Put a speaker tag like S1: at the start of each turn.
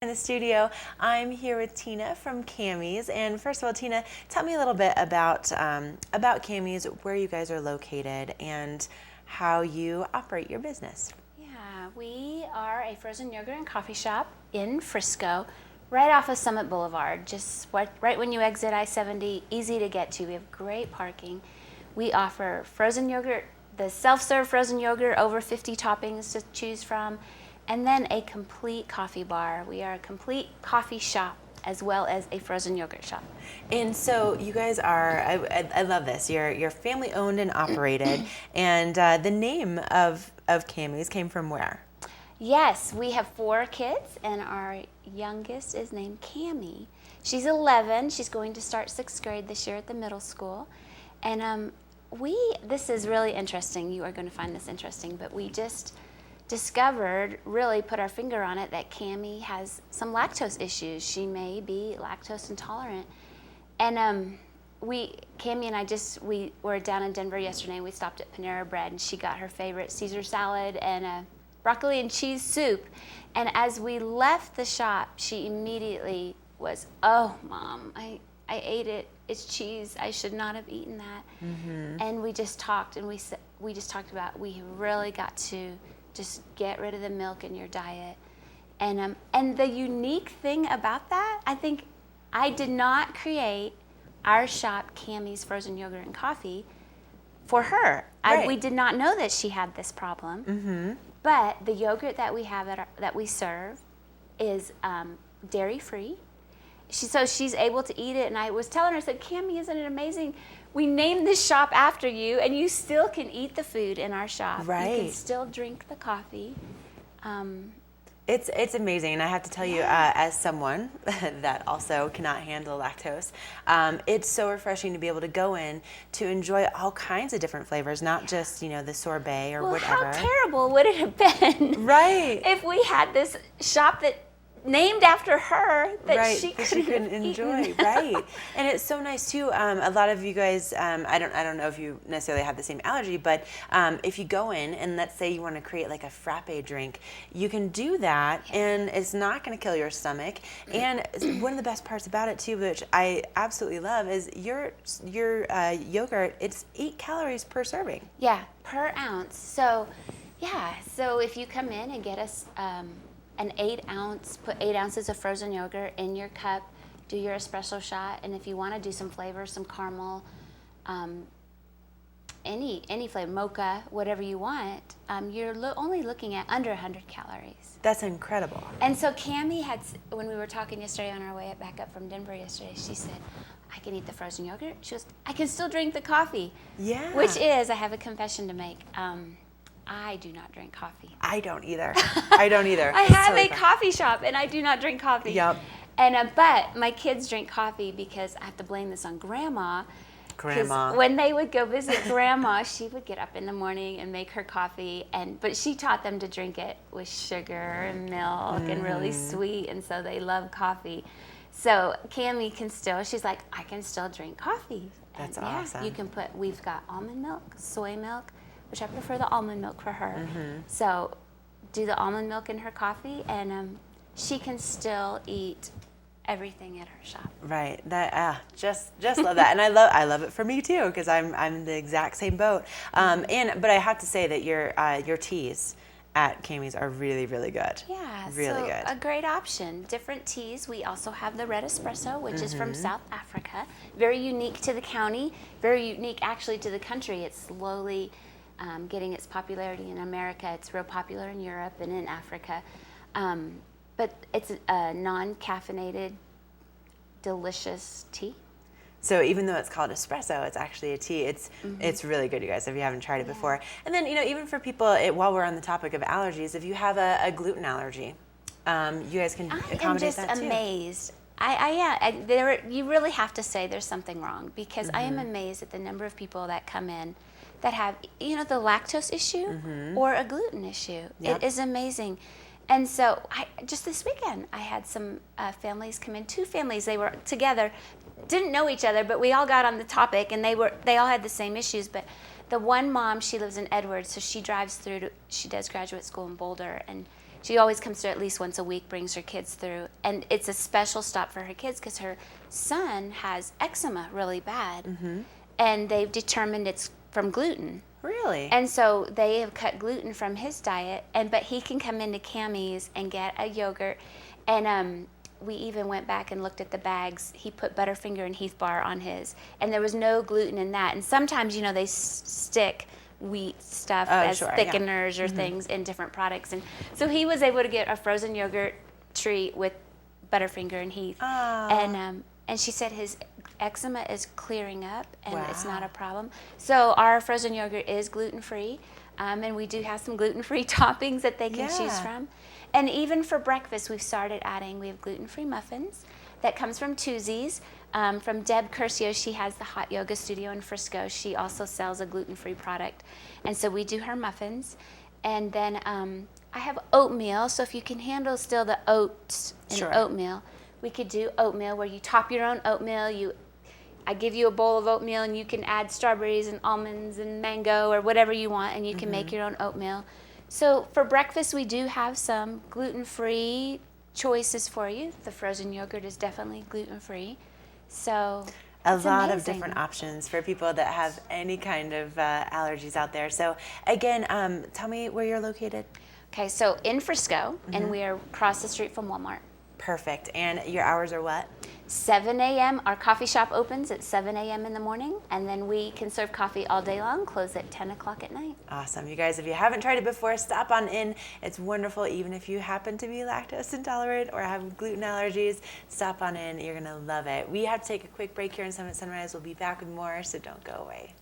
S1: In the studio, I'm here with Tina from Cameez. And first of all, Tina, tell me a little bit about Cameez, where you guys are located, and how you operate your business.
S2: Yeah, we are a frozen yogurt and coffee shop in Frisco, right off of Summit Boulevard, just right when you exit I-70, easy to get to. We have great parking. We offer frozen yogurt, the self-serve frozen yogurt, over 50 toppings to choose from, and then a complete coffee bar. We are a complete coffee shop as well as a frozen yogurt shop.
S1: And so you guys are, I love this, you're family owned and operated, and the name of Cameez came from where?
S2: Yes, we have 4 kids, and our youngest is named Cammie. She's 11. She's going to start 6th grade this year at the middle school. And this is really interesting. You are going to find this interesting, but we just discovered, really put our finger on it, that Cammie has some lactose issues. She may be lactose intolerant. And Cammie and we were down in Denver yesterday, and we stopped at Panera Bread, and she got her favorite Caesar salad and a broccoli and cheese soup. And as we left the shop, she immediately was, "Oh, Mom, I ate it. It's cheese. I should not have eaten that." Mm-hmm. And we just talked, and we just talked about, we really got to just get rid of the milk in your diet. And the unique thing about that, I think, I did not create our shop, Cammie's Frozen Yogurt and Coffee, for her.
S1: Right.
S2: We did not know that she had this problem. Mm-hmm. But the yogurt that we have that we serve is dairy-free. So she's able to eat it. And I was telling her, I said, "Cammie, isn't it amazing? We named this shop after you, and you still can eat the food in our shop.
S1: Right.
S2: You can still drink the coffee."
S1: It's amazing, and I have to tell you, as someone that also cannot handle lactose, it's so refreshing to be able to go in to enjoy all kinds of different flavors, not just the sorbet or whatever.
S2: How terrible would it have been,
S1: right,
S2: if we had this shop that named after her that
S1: right,
S2: she
S1: that couldn't enjoy, right? And it's so nice too. A lot of you guys, I don't know if you necessarily have the same allergy, but if you go in and let's say you want to create like a frappe drink, you can do that, and it's not going to kill your stomach. And one of the best parts about it too, which I absolutely love, is your yogurt. It's 8 calories per serving.
S2: Yeah, per ounce. So if you come in and get us an 8-ounce, put 8 ounces of frozen yogurt in your cup, do your espresso shot, and if you want to do some flavor, some caramel, any flavor, mocha, whatever you want, you're only looking at under 100 calories.
S1: That's incredible.
S2: And so Cammie when we were talking yesterday on our way back up from Denver yesterday, she said, "I can eat the frozen yogurt." She goes, "I can still drink the coffee."
S1: Yeah.
S2: Which is, I have a confession to make. I do not drink coffee.
S1: I don't either. I
S2: have a coffee shop, and I do not drink coffee.
S1: Yep.
S2: And but my kids drink coffee because I have to blame this on Grandma.
S1: Grandma.
S2: When they would go visit Grandma, she would get up in the morning and make her coffee, but she taught them to drink it with sugar and milk and really sweet, and so they love coffee. So Cammie she's like, "I can still drink coffee."
S1: That's awesome.
S2: You can we've got almond milk, soy milk, which I prefer the almond milk for her. Mm-hmm. So do the almond milk in her coffee, and she can still eat everything at her shop.
S1: Right. That just love that, and I love it for me too, because I'm the exact same boat. But I have to say that your teas at Cameez are really, really good.
S2: Yeah,
S1: really good.
S2: A great option. Different teas. We also have the red espresso, which is from South Africa. Very unique to the county. Very unique, actually, to the country. It's slowly getting its popularity in America. It's real popular in Europe and in Africa. But it's a non-caffeinated, delicious tea.
S1: So even though it's called espresso, it's actually a tea. It's really good, you guys, if you haven't tried it before. And then, even for people, while we're on the topic of allergies, if you have a gluten allergy, you guys can accommodate that too.
S2: I am just amazed. You really have to say there's something wrong, because I am amazed at the number of people that come in that have, the lactose issue or a gluten issue.
S1: Yep.
S2: It is amazing. And so just this weekend, I had some families come in, 2 families. They were together, didn't know each other, but we all got on the topic, and they all had the same issues. But the one mom, she lives in Edwards, so she drives through she does graduate school in Boulder, and She always comes through at least once a week, brings her kids through. And it's a special stop for her kids because her son has eczema really bad. And they've determined it's from gluten.
S1: Really?
S2: And so they have cut gluten from his diet, but he can come into Cameez and get a yogurt. And we even went back and looked at the bags. He put Butterfinger and Heath Bar on his, and there was no gluten in that. And sometimes, they stick wheat stuff as thickeners or things in different products. And so he was able to get a frozen yogurt treat with Butterfinger and Heath. And she said his eczema is clearing up and it's not a problem. So our frozen yogurt is gluten-free, and we do have some gluten-free toppings that they can choose from. And even for breakfast, we have gluten-free muffins that comes from Tuesdays. From Deb Curcio, she has the hot yoga studio in Frisco. She also sells a gluten-free product. And so we do her muffins. And then I have oatmeal. So if you can handle still the oats and oatmeal, we could do oatmeal where you top your own oatmeal. I give you a bowl of oatmeal and you can add strawberries and almonds and mango or whatever you want, and you can make your own oatmeal. So for breakfast, we do have some gluten-free choices for you. The frozen yogurt is definitely gluten-free. So
S1: a lot of different options for people that have any kind of allergies out there. So again, tell me where you're located.
S2: Okay, so in Frisco, and we are across the street from Walmart.
S1: Perfect. And your hours are what?
S2: 7 a.m. Our coffee shop opens at 7 a.m. in the morning, and then we can serve coffee all day long, close at 10 o'clock at night.
S1: Awesome. You guys, if you haven't tried it before, stop on in. It's wonderful. Even if you happen to be lactose intolerant or have gluten allergies, stop on in. You're going to love it. We have to take a quick break here in Summit Sunrise. We'll be back with more, so don't go away.